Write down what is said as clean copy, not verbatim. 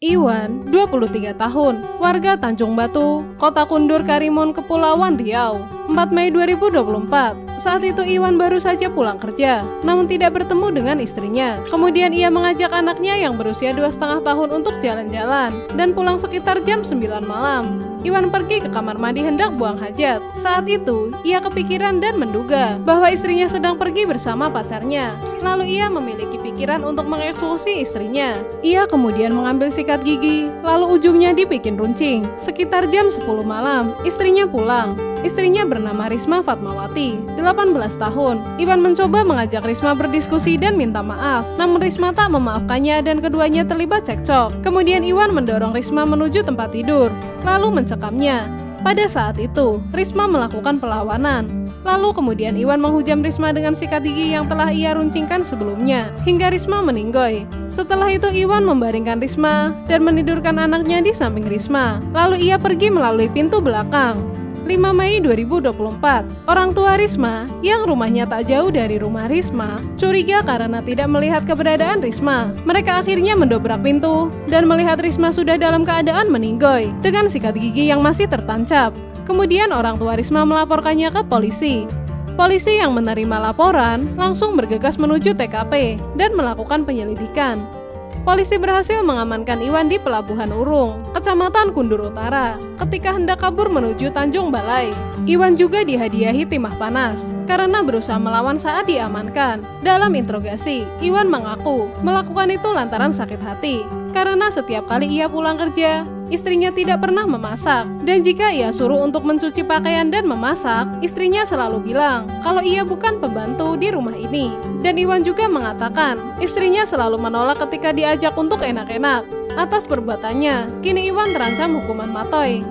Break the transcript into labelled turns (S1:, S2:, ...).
S1: Iwan, 23 tahun, warga Tanjung Batu, Kota Kundur Karimun, Kepulauan Riau. 4 Mei 2024, saat itu Iwan baru saja pulang kerja, namun tidak bertemu dengan istrinya. Kemudian ia mengajak anaknya yang berusia 2,5 tahun untuk jalan-jalan, dan pulang sekitar jam 9 malam. Iwan pergi ke kamar mandi hendak buang hajat. Saat itu, ia kepikiran dan menduga bahwa istrinya sedang pergi bersama pacarnya. Lalu ia memiliki pikiran untuk mengeksekusi istrinya. Ia kemudian mengambil sikat gigi, lalu ujungnya dibikin runcing. Sekitar jam 10 malam, istrinya pulang. Istrinya bernama Risma Fatmawati, 18 tahun. Iwan mencoba mengajak Risma berdiskusi dan minta maaf, namun Risma tak memaafkannya dan keduanya terlibat cekcok. Kemudian Iwan mendorong Risma menuju tempat tidur, lalu mencekamnya. Pada saat itu, Risma melakukan perlawanan. Lalu kemudian Iwan menghujam Risma dengan sikat gigi yang telah ia runcingkan sebelumnya, hingga Risma meninggoy. Setelah itu Iwan membaringkan Risma dan menidurkan anaknya di samping Risma. Lalu ia pergi melalui pintu belakang. 5 Mei 2024, orang tua Risma, yang rumahnya tak jauh dari rumah Risma, curiga karena tidak melihat keberadaan Risma. Mereka akhirnya mendobrak pintu dan melihat Risma sudah dalam keadaan meninggoy dengan sikat gigi yang masih tertancap. Kemudian orang tua Risma melaporkannya ke polisi. Polisi yang menerima laporan langsung bergegas menuju TKP dan melakukan penyelidikan. Polisi berhasil mengamankan Iwan di Pelabuhan Urung, Kecamatan Kundur Utara, ketika hendak kabur menuju Tanjung Balai. Iwan juga dihadiahi timah panas karena berusaha melawan saat diamankan. Dalam interogasi, Iwan mengaku melakukan itu lantaran sakit hati, karena setiap kali ia pulang kerja, istrinya tidak pernah memasak. Dan jika ia suruh untuk mencuci pakaian dan memasak, istrinya selalu bilang kalau ia bukan pembantu di rumah ini. Dan Iwan juga mengatakan, istrinya selalu menolak ketika diajak untuk enak-enak. Atas perbuatannya, kini Iwan terancam hukuman matoy.